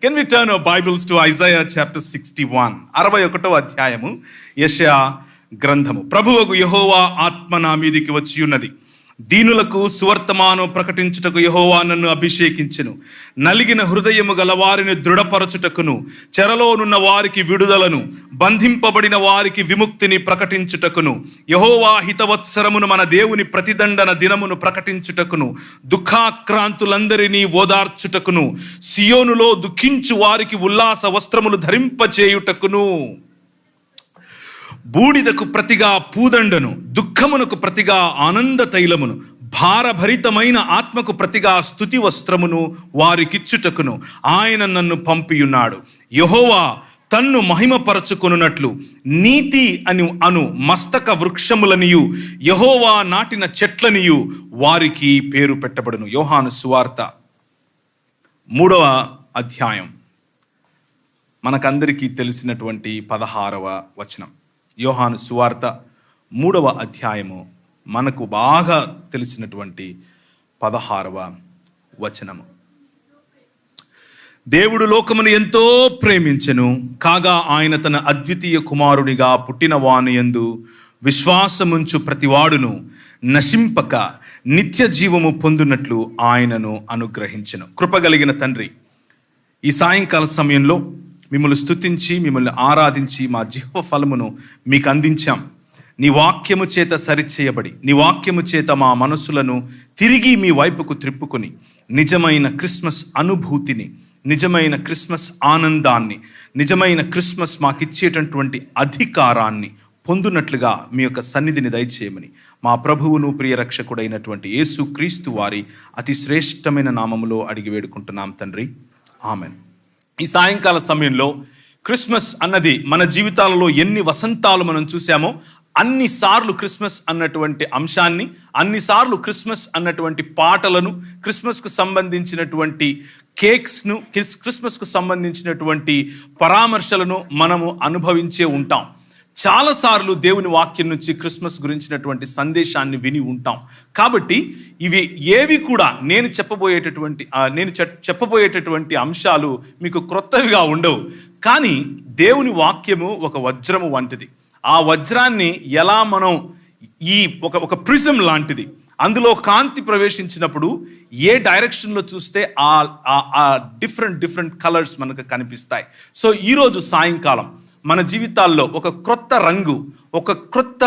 Can we turn our Bibles to Isaiah chapter 61? 61వ అధ్యాయము యెషయా గ్రంథము. ప్రభువగు యెహోవా ఆత్మ నా మీదికి వచ్చి ఉన్నది, దీనులకు సువర్తమానం ప్రకటించుటకు యెహోవా నన్ను అభిషేకించెను. నలిగిన హృదయము గల వారిని దృఢపరచుటకును, చెరలోనున్న వారికి విడుదలను, బంధింపబడిన వారికి విముక్తిని ప్రకటించుటకును, యెహోవా హితవత్సరమును మన దేవుని ప్రతిదండన దినమును ప్రకటించుటకును, దుఃఖాక్రాంతులందరినీ ఓదార్చుటకును, సియోనులో దుఃఖించు వారికి ఉల్లాస వస్త్రములు ధరింపచేయుటకును, బూడిదకు ప్రతిగా పూదండను, దుఃఖమునకు ప్రతిగా ఆనంద తైలమును, భారభరితమైన ఆత్మకు ప్రతిగా స్తుతి వస్త్రమును వారికిచ్చుటకును ఆయన నన్ను పంపియున్నాడు. యెహోవా తన్ను మహిమపరచుకొనున్నట్లు నీతి అను మస్తక వృక్షములనియు యెహోవా నాటిన చెట్లనియు వారికి పేరు పెట్టబడును. యోహాను సువార్త 3వ అధ్యాయం, మనకందరికీ తెలిసినటువంటి 16వ వచనం. యోహాను సువార్త 3వ అధ్యాయము, మనకు బాగా తెలిసినటువంటి 16వ వచనము. దేవుడు లోకమును ఎంతో ప్రేమించెను, కాగా ఆయన తన అద్వితీయ కుమారునిగా పుట్టిన వాని యందు విశ్వాసముంచు ప్రతివాడును నశింపక నిత్య జీవము పొందునట్లు ఆయనను అనుగ్రహించెను. కృపగలిగిన తండ్రి, ఈ సాయంకాల సమయంలో మిమ్మల్ని స్తుతించి మిమ్మల్ని ఆరాధించి మా జిహ్వ ఫలమును మీకు అందించాం. నీ వాక్యము చేత సరిచేయబడి, నీ వాక్యము చేత మా మనసులను తిరిగి మీ వైపుకు త్రిప్పుకొని నిజమైన క్రిస్మస్ అనుభూతిని, నిజమైన క్రిస్మస్ ఆనందాన్ని, నిజమైన క్రిస్మస్ మాకిచ్చేటటువంటి అధికారాన్ని పొందునట్లుగా మీ యొక్క సన్నిధిని దయచేయమని మా ప్రభువును ప్రియరక్షకుడైనటువంటి యేసు క్రీస్తు వారి అతి శ్రేష్టమైన నామములో అడిగి వేడుకుంటున్నాం తండ్రి, ఆమెన్. ఈ సాయంకాల సమయంలో క్రిస్మస్ అన్నది మన జీవితాలలో ఎన్ని వసంతాలు మనం చూసామో అన్నిసార్లు క్రిస్మస్ అన్నటువంటి అంశాన్ని, అన్నిసార్లు క్రిస్మస్ అన్నటువంటి పాటలను, క్రిస్మస్కు సంబంధించినటువంటి కేక్స్ను, క్రిస్మస్కు సంబంధించినటువంటి పరామర్శలను మనము అనుభవించే ఉంటాం. చాలాసార్లు దేవుని వాక్యం నుంచి క్రిస్మస్ గురించినటువంటి సందేశాన్ని విని ఉంటాం. కాబట్టి ఇవి ఏవి కూడా నేను చెప్పబోయేటటువంటి అంశాలు మీకు క్రొత్తవిగా ఉండవు. కానీ దేవుని వాక్యము ఒక వజ్రము వంటిది. ఆ వజ్రాన్ని ఎలా మనం ఒక ప్రిజం లాంటిది, అందులో కాంతి ప్రవేశించినప్పుడు ఏ డైరెక్షన్లో చూస్తే ఆ డిఫరెంట్ కలర్స్ మనకు కనిపిస్తాయి. సో ఈరోజు సాయంకాలం మన జీవితాల్లో ఒక క్రొత్త రంగు, ఒక క్రొత్త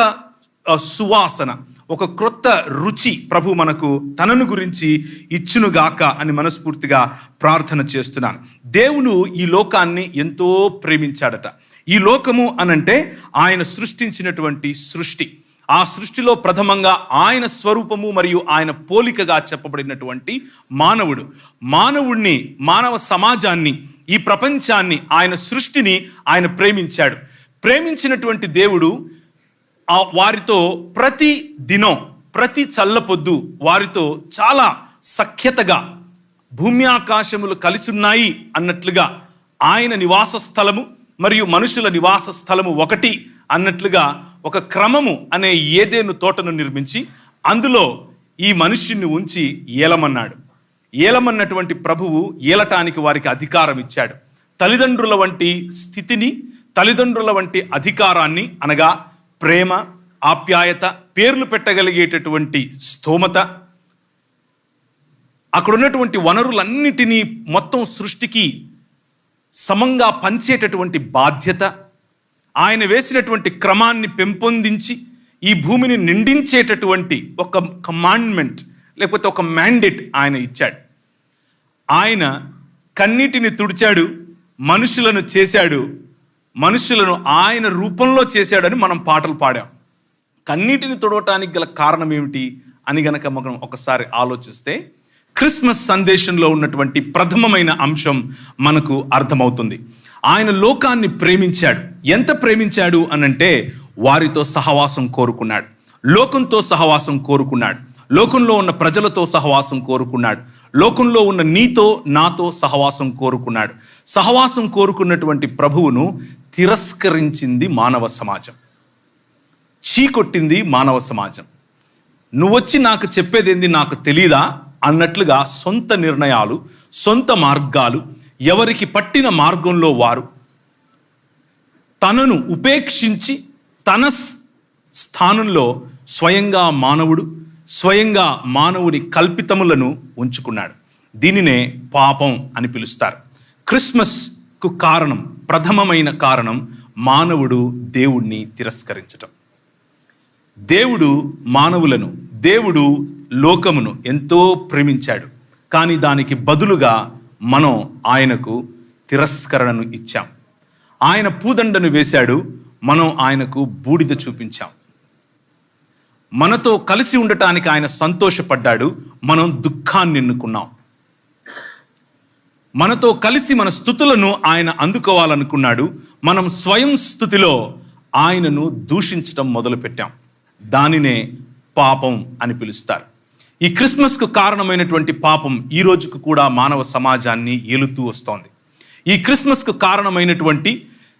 సువాసన, ఒక క్రొత్త రుచి ప్రభు మనకు తనను గురించి ఇచ్చునుగాక అని మనస్ఫూర్తిగా ప్రార్థన చేస్తున్నాను. దేవుడు ఈ లోకాన్ని ఎంతో ప్రేమించాడట. ఈ లోకము అనంటే ఆయన సృష్టించినటువంటి సృష్టి. ఆ సృష్టిలో ప్రథమంగా ఆయన స్వరూపము మరియు ఆయన పోలికగా చెప్పబడినటువంటి మానవుడిని, మానవ సమాజాన్ని, ఈ ప్రపంచాన్ని, ఆయన సృష్టిని ఆయన ప్రేమించాడు. ప్రేమించినటువంటి దేవుడు వారితో ప్రతి దినం, ప్రతి చల్లపొద్దు వారితో చాలా సఖ్యతగా, భూమి ఆకాశములు కలిసి ఉన్నాయి అన్నట్లుగా, ఆయన నివాస స్థలము మరియు మనుషుల నివాస స్థలము ఒకటి అన్నట్లుగా ఒక క్రమము అనే ఏదెను తోటను నిర్మించి అందులో ఈ మనుష్యుని ఉంచి ఏలమన్నాడు. ఏలమన్నటువంటి ప్రభువు ఏలటానికి వారికి అధికారం ఇచ్చాడు. తల్లిదండ్రుల వంటి స్థితిని, తల్లిదండ్రుల వంటి అధికారాన్ని, అనగా ప్రేమ, ఆప్యాయత, పేర్లు పెట్టగలిగేటటువంటి స్తోమత, అక్కడున్నటువంటి వనరులన్నిటినీ మొత్తం సృష్టికి సమంగా పంచేటటువంటి బాధ్యత, ఆయన వేసినటువంటి క్రమాన్ని పెంపొందించి ఈ భూమిని నిండించేటటువంటి ఒక కమాండ్మెంట్ లేకపోతే ఒక మ్యాండేట్ ఆయన ఇచ్చాడు. ఆయన కన్నీటిని తుడిచాడు, మనుషులను చేశాడు, మనుషులను ఆయన రూపంలో చేశాడని మనం పాటలు పాడాం. కన్నీటిని తుడవటానికి గల కారణం ఏమిటి అని గనక మనం ఒకసారి ఆలోచిస్తే క్రిస్మస్ సందేశంలో ఉన్నటువంటి ప్రథమమైన అంశం మనకు అర్థమవుతుంది. ఆయన లోకాన్ని ప్రేమించాడు. ఎంత ప్రేమించాడు అనంటే వారితో సహవాసం కోరుకున్నాడు, లోకంతో సహవాసం కోరుకున్నాడు, లోకంలో ఉన్న ప్రజలతో సహవాసం కోరుకున్నాడు, లోకంలో ఉన్న నీతో నాతో సహవాసం కోరుకున్నాడు. సహవాసం కోరుకున్నటువంటి ప్రభువును తిరస్కరించింది మానవ సమాజం, చీకొట్టింది మానవ సమాజం. నువ్వొచ్చి నాకు చెప్పేదేంది నాకు తెలీదా అన్నట్లుగా సొంత నిర్ణయాలు, సొంత మార్గాలు, ఎవరికి పట్టిన మార్గంలో వారు తనను ఉపేక్షించి తన స్థానంలో స్వయంగా మానవుని కల్పితములను ఉంచుకున్నాడు. దీనినే పాపం అని పిలుస్తారు. క్రిస్మస్కు కారణం, ప్రథమమైన కారణం మానవుడు దేవుణ్ణి తిరస్కరించటం. దేవుడు లోకమును ఎంతో ప్రేమించాడు, కానీ దానికి బదులుగా మనం ఆయనకు తిరస్కరణను ఇచ్చాం. ఆయన పూదండను వేశాడు, మనం ఆయనకు బూడిద చూపించాం. మనతో కలిసి ఉండటానికి ఆయన సంతోషపడ్డాడు, మనం దుఃఖాన్ని ఎన్నుకున్నాం. మనతో కలిసి మన స్తుతులను ఆయన అందుకోవాలనుకున్నాడు, మనం స్వయం స్తుతిలో ఆయనను దూషించటం మొదలుపెట్టాం. దానినే పాపం అని పిలుస్తారు. ఈ క్రిస్మస్కు కారణమైనటువంటి పాపం ఈ రోజుకు కూడా మానవ సమాజాన్ని ఏలుతూ వస్తోంది. ఈ క్రిస్మస్కు కారణమైనటువంటి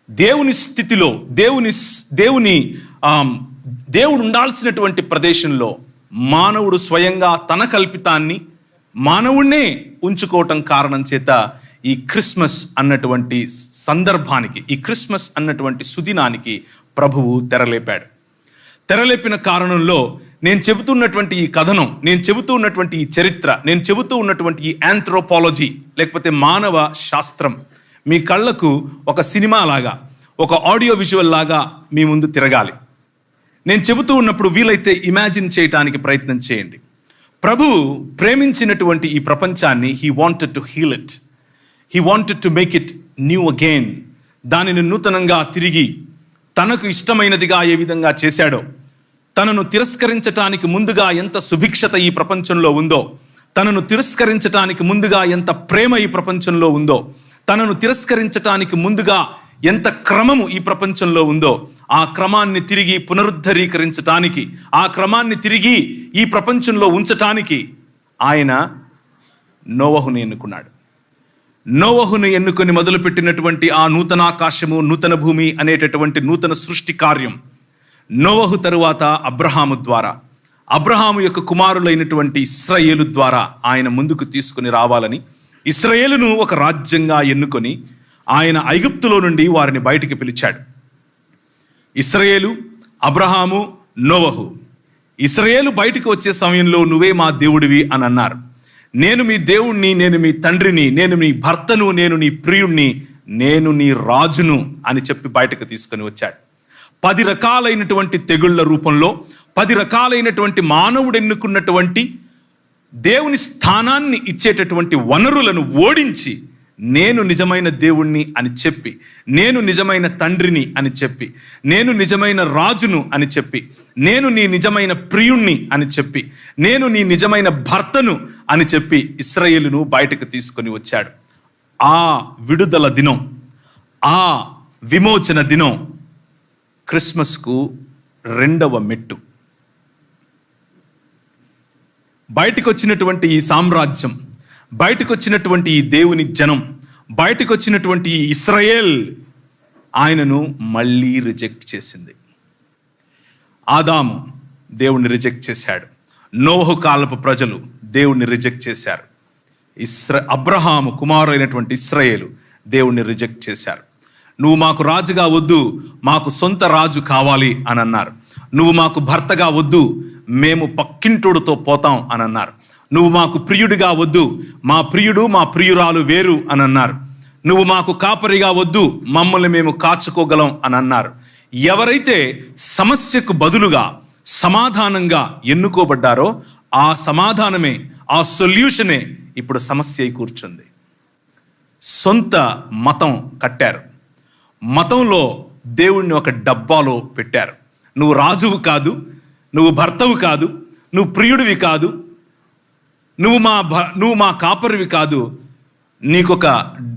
దేవుని స్థితిలో దేవుడు ఉండాల్సినటువంటి ప్రదేశంలో మానవుడు స్వయంగా తన కల్పితాన్ని మానవుణ్ణే ఉంచుకోవటం కారణం చేత ఈ క్రిస్మస్ అన్నటువంటి సందర్భానికి, ఈ క్రిస్మస్ అన్నటువంటి సుదినానికి ప్రభువు తెరలేపిన కారణంలో నేను చెబుతున్నటువంటి ఈ కథనం, నేను చెబుతూ ఉన్నటువంటి ఈ చరిత్ర, నేను చెబుతూ ఉన్నటువంటి ఈ ఆంథ్రోపాలజీ లేకపోతే మానవ శాస్త్రం మీ కళ్ళకు ఒక సినిమా లాగా, ఒక ఆడియో విజువల్ లాగా మీ ముందు తిరగాలి. నేను చెబుతూ ఉన్నప్పుడు వీలైతే ఇమాజిన్ చేయటానికి ప్రయత్నం చేయండి. ప్రభువు ప్రేమించినటువంటి ఈ ప్రపంచాన్ని he wanted to heal it, he wanted to make it new again. దానిని నూతనంగా తిరిగి తనకు ఇష్టమైనదిగా ఏ విధంగా చేశాడో, తనను తిరస్కరించటానికి ముందుగా ఎంత సుభిక్షత ఈ ప్రపంచంలో ఉందో, తనను తిరస్కరించటానికి ముందుగా ఎంత ప్రేమ ఈ ప్రపంచంలో ఉందో, తనను తిరస్కరించటానికి ముందుగా ఎంత క్రమము ఈ ప్రపంచంలో ఉందో, ఆ క్రమాన్ని తిరిగి పునరుద్ధరీకరించటానికి, ఆ క్రమాన్ని తిరిగి ఈ ప్రపంచంలో ఉంచటానికి ఆయన నోవహును ఎన్నుకున్నాడు. నోవహును ఎన్నుకొని మొదలుపెట్టినటువంటి ఆ నూతనాకాశము, నూతన భూమి అనేటటువంటి నూతన సృష్టి కార్యం నోవహు తరువాత అబ్రహాము యొక్క కుమారులైనటువంటి ఇశ్రాయేలు ద్వారా ఆయన ముందుకు తీసుకుని రావాలని, ఇశ్రాయేలును ఒక రాజ్యంగా ఎన్నుకొని ఆయన ఐగుప్తులో నుండి వారిని బయటికి పిలిచాడు. ఇశ్రాయేలు, అబ్రహాము, నోవహు. ఇశ్రాయేలు బయటికి వచ్చే సమయంలో నువ్వే మా దేవుడివి అని అన్నారు. నేను మీ దేవుణ్ణి, నేను మీ తండ్రిని, నేను నీ భర్తను, నేను నీ ప్రియుణ్ణి, నేను నీ రాజును అని చెప్పి బయటకు తీసుకొని వచ్చాడు. 10 రకాలైనటువంటి తెగుళ్ల రూపంలో 10 రకాలైనటువంటి మానవుడు ఎన్నుకున్నటువంటి దేవుని స్థానాన్ని ఇచ్చేటటువంటి వనరులను ఓడించి, నేను నిజమైన దేవుణ్ణి అని చెప్పి, నేను నిజమైన తండ్రిని అని చెప్పి, నేను నిజమైన రాజును అని చెప్పి, నేను నీ నిజమైన ప్రియుణ్ణి అని చెప్పి, నేను నీ నిజమైన భర్తను అని చెప్పి ఇశ్రాయేలును బయటకు తీసుకొని వచ్చాడు. ఆ విడుదల దినం, ఆ విమోచన దినం క్రిస్మస్కు 2వ మెట్టు. బయటకు వచ్చినటువంటి ఈ సామ్రాజ్యం, బయటకు వచ్చినటువంటి ఈ దేవుని జనం, బయటకు వచ్చినటువంటి ఈ ఇశ్రాయేల్ ఆయనను మళ్ళీ రిజెక్ట్ చేసింది. ఆదాము దేవుణ్ణి రిజెక్ట్ చేశాడు, నోవహు కాలపు ప్రజలు దేవుణ్ణి రిజెక్ట్ చేశారు, అబ్రహాము కుమారులైనటువంటి ఇశ్రాయేలు దేవుణ్ణి రిజెక్ట్ చేశారు. నువ్వు మాకు రాజుగా వద్దు, మాకు సొంత రాజు కావాలి అని అన్నారు. నువ్వు మాకు భర్తగా వద్దు, మేము పక్కింటోడుతో పోతాం అని అన్నారు. నువ్వు మాకు ప్రియుడిగా వద్దు, మా ప్రియుడు మా ప్రియురాలు వేరు అని అన్నారు. నువ్వు మాకు కాపరిగా వద్దు, మమ్మల్ని మేము కాచుకోగలం అని అన్నారు. ఎవరైతే సమస్యకు బదులుగా సమాధానంగా ఎన్నుకోబడ్డారో ఆ సమాధానమే, ఆ సొల్యూషనే ఇప్పుడు సమస్య అయి కూర్చుంది. సొంత మతం కట్టారు, మతంలో దేవుణ్ణి ఒక డబ్బాలో పెట్టారు. నువ్వు రాజువు కాదు, నువ్వు భర్తవు కాదు, నువ్వు ప్రియుడివి కాదు, నువ్వు మా కాపరివి కాదు, నీకొక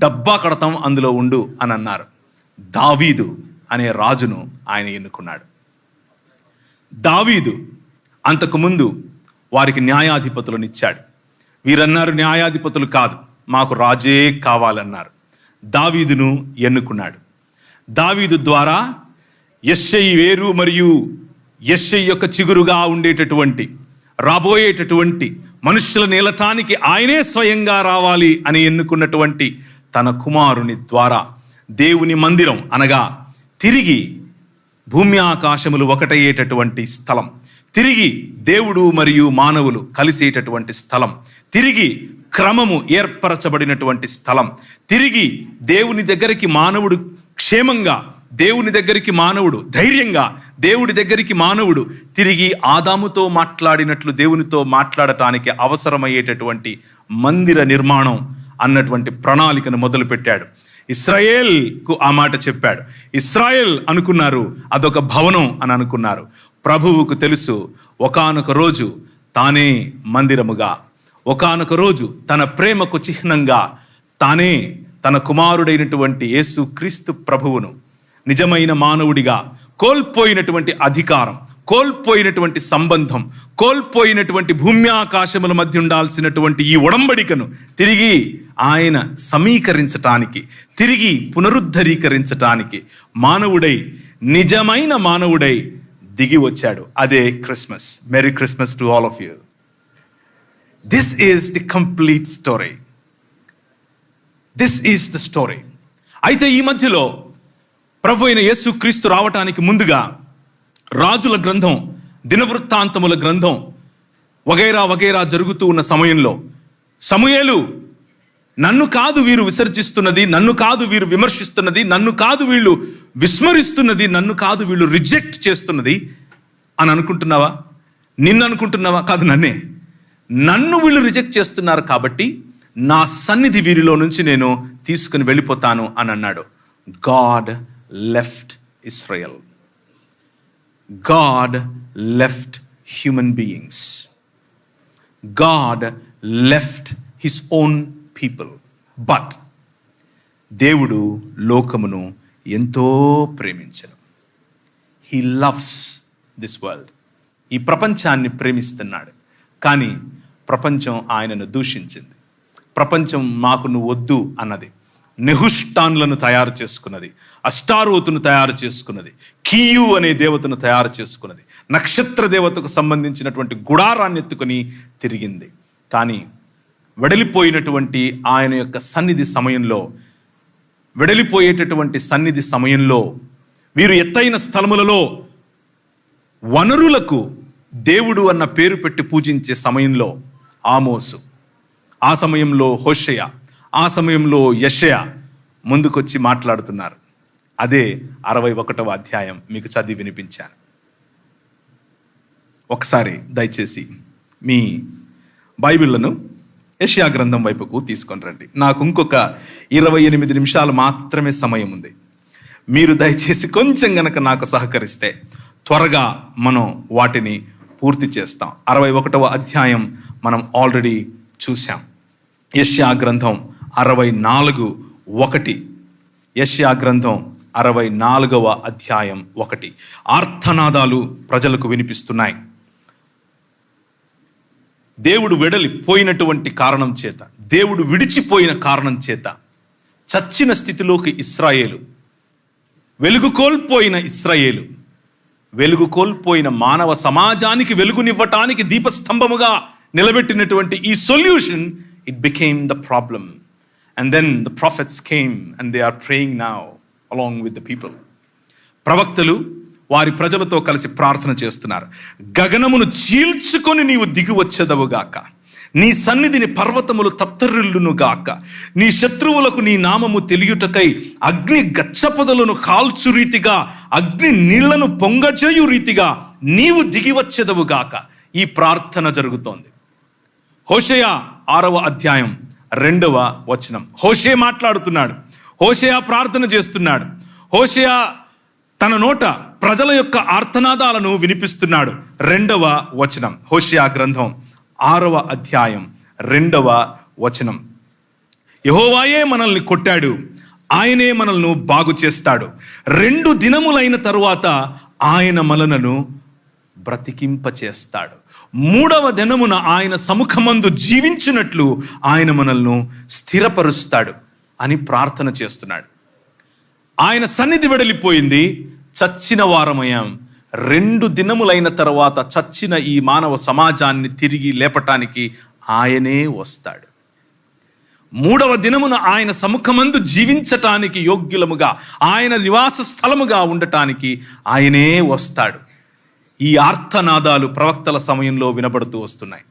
డబ్బా కడతాం, అందులో ఉండు అని అన్నారు. దావీదు అనే రాజును ఆయన ఎన్నుకున్నాడు. దావీదు అంతకుముందు వారికి న్యాయాధిపతులను ఇచ్చాడు. వీరన్నారు న్యాయాధిపతులు కాదు, మాకు రాజే కావాలన్నారు. దావీదును ఎన్నుకున్నాడు. దావీదు ద్వారా యెష్షయి వేరు మరియు యెష్షయి యొక్క చిగురుగా ఉండేటటువంటి, రాబోయేటటువంటి మనుషుల నేలటానికి ఆయనే స్వయంగా రావాలి అని ఎన్నుకున్నటువంటి తన కుమారుని ద్వారా దేవుని మందిరం అనగా తిరిగి భూమి ఆకాశములు ఒకటయ్యేటటువంటి స్థలం, తిరిగి దేవుడు మరియు మానవులు కలిసేటటువంటి స్థలం, తిరిగి క్రమము ఏర్పరచబడినటువంటి స్థలం, తిరిగి దేవుని దగ్గరికి మానవుడు క్షేమంగా, దేవుని దగ్గరికి మానవుడు ధైర్యంగా, దేవుడి దగ్గరికి మానవుడు తిరిగి ఆదాముతో మాట్లాడినట్లు దేవునితో మాట్లాడటానికి అవసరమయ్యేటటువంటి మందిర నిర్మాణం అన్నటువంటి ప్రణాళికను మొదలుపెట్టాడు. ఇశ్రాయేల్కు ఆ మాట చెప్పాడు. ఇశ్రాయేల్ అనుకున్నారు అదొక భవనం అని అనుకున్నారు. ప్రభువుకు తెలుసు ఒకానొక రోజు తానే మందిరముగా, ఒకానొక రోజు తన ప్రేమకు చిహ్నంగా తానే తన కుమారుడైనటువంటి యేసు క్రీస్తు ప్రభువును నిజమైన మానవుడిగా కోల్పోయినటువంటి అధికారం, కోల్పోయినటువంటి సంబంధం, కోల్పోయినటువంటి భూమి ఆకాశముల మధ్య ఉండాల్సినటువంటి ఈ ఒడంబడికను తిరిగి ఆయన సమీకరించటానికి, తిరిగి పునరుద్ధరీకరించటానికి మానవుడై, నిజమైన మానవుడై దిగి వచ్చాడు. అదే Christmas. Merry Christmas to all of you. This is the complete story. This is the story. అయితే ఈ మధ్యలో ప్రభు అయిన యేసు క్రీస్తు రావటానికి ముందుగా రాజుల గ్రంథం, దినవృత్తాంతముల గ్రంథం వగైరా వగైరా జరుగుతూ ఉన్న సమయంలో సమూయేలు, నన్ను కాదు వీరు విసర్జిస్తున్నది, నన్ను కాదు వీరు విమర్శిస్తున్నది, నన్ను కాదు వీళ్ళు విస్మరిస్తున్నది, నన్ను కాదు వీళ్ళు రిజెక్ట్ చేస్తున్నది అని అనుకుంటున్నావా? నిన్ను అనుకుంటున్నావా? కాదు, నన్నే. నన్ను వీళ్ళు రిజెక్ట్ చేస్తున్నారు కాబట్టి నా సన్నిధి వీరిలో నుంచి నేను తీసుకుని వెళ్ళిపోతాను అని అన్నాడు. God left Israel. God left human beings. God left his own people. But దేవుడు లోకమును ఎంతో ప్రేమించెను. He loves this world. ఈ ప్రపంచాన్ని ప్రేమిస్తున్నాడు. కానీ ప్రపంచం ఆయనను దూషించింది. ప్రపంచం మాకు నువ్వు వద్దు అన్నది. నెహుష్టాన్లను తయారు చేసుకున్నది, అష్టారోతును తయారు చేసుకున్నది, కీయు అనే దేవతను తయారు చేసుకున్నది, నక్షత్ర దేవతకు సంబంధించినటువంటి గుడారాన్ని ఎత్తుకుని తిరిగింది. కానీ వెడలిపోయినటువంటి ఆయన యొక్క సన్నిధి సమయంలో, వెడలిపోయేటటువంటి సన్నిధి సమయంలో, వీరు ఎత్తైన స్థలములలో వనరులకు దేవుడు అన్న పేరు పెట్టి పూజించే సమయంలో ఆమోసు, ఆ సమయంలో హోషేయ, ఆ సమయంలో యెషయా ముందుకొచ్చి మాట్లాడుతున్నారు. అదే 61వ అధ్యాయం మీకు చదివి వినిపించాను. ఒకసారి దయచేసి మీ బైబిళ్లను యెషయా గ్రంథం వైపుకు తీసుకొని రండి. నాకు ఇంకొక 28 నిమిషాలు మాత్రమే సమయం ఉంది. మీరు దయచేసి కొంచెం గనక నాకు సహకరిస్తే త్వరగా మనం వాటిని పూర్తి చేస్తాం. 61వ అధ్యాయం మనం ఆల్రెడీ చూసాం. యెషయా గ్రంథం 64:1. యెషయా గ్రంథం 64వ అధ్యాయం 1. ఆర్తనాదాలు ప్రజలకు వినిపిస్తున్నాయి. దేవుడు వెడలిపోయినటువంటి కారణం చేత, దేవుడు విడిచిపోయిన కారణం చేత చచ్చిన స్థితిలోకి ఇశ్రాయేలు, వెలుగు కోల్పోయిన ఇశ్రాయేలు, వెలుగు కోల్పోయిన మానవ సమాజానికి వెలుగునివ్వటానికి దీపస్తంభముగా నిలబెట్టినటువంటి ఈ solution, it became the problem. And then the prophets came and they are praying now along with the people. ప్రవక్తలు వారి ప్రజలతో కలిసి ప్రార్థన చేస్తున్నారు. గగనమును చీల్చుకొని నీవు దిగి వచ్చేదవుగాక, నీ సన్నిధిని పర్వతములు తత్తరిల్లునుగాక, నీ శత్రువులకు నీ నామము తెలియుటకై అగ్ని గచ్చపొదలను కాల్చు రీతిగా, అగ్ని నీళ్లను పొంగజేయు రీతిగా నీవు దిగి వచ్చేదవుగాక. ఈ ప్రార్థన జరుగుతోంది. హోషేయ 6వ అధ్యాయం 2వ వచనం. హోషేయ మాట్లాడుతున్నాడు, హోషేయ ప్రార్థన చేస్తున్నాడు, హోషేయ తన నోట ప్రజల యొక్క ఆర్తనాదాలను వినిపిస్తున్నాడు. 2వ వచనం, హోషేయ గ్రంథం 6వ అధ్యాయం 2వ వచనం. యెహోవాయే మనల్ని కొట్టాడు, ఆయనే మనల్ని బాగు చేస్తాడు. 2 దినములైన తరువాత ఆయన మనలను బ్రతికింపచేస్తాడు. 3వ దినమున ఆయన సముఖమందు జీవించినట్లు ఆయన మనల్ని స్థిరపరుస్తాడు అని ప్రార్థన చేస్తున్నాడు. ఆయన సన్నిధి వెడలిపోయింది, చచ్చిన వారమయ్యాం. 2 దినములైన తర్వాత చచ్చిన ఈ మానవ సమాజాన్ని తిరిగి లేపటానికి ఆయనే వస్తాడు. మూడవ దినమున ఆయన సముఖమందు జీవించటానికి యోగ్యులముగా, ఆయన నివాస స్థలముగా ఉండటానికి ఆయనే వస్తాడు. ఈ ఆర్తనాదాలు ప్రవక్తల సమయంలో వినబడుతూ వస్తున్నాయి.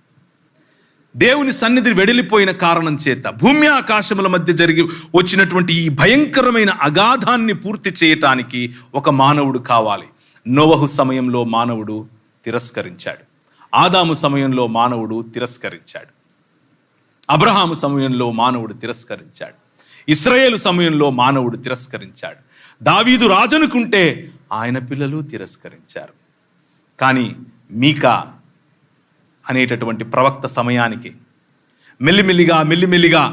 దేవుని సన్నిధి వెడలిపోయిన కారణం చేత భూమి ఆకాశముల మధ్య జరిగి వచ్చినటువంటి ఈ భయంకరమైన అగాధాన్ని పూర్తి చేయటానికి ఒక మానవుడు కావాలి. నోవహు సమయంలో మానవుడు తిరస్కరించాడు. ఆదాము సమయంలో మానవుడు తిరస్కరించాడు. అబ్రహాము సమయంలో మానవుడు తిరస్కరించాడు. ఇశ్రాయేలు సమయంలో మానవుడు తిరస్కరించాడు. దావీదు రాజనుకుంటే ఆయన పిల్లలు తిరస్కరించారు. కానీ మీకా అనేటటువంటి ప్రవక్త సమయానికి మెల్లిమెల్లిగా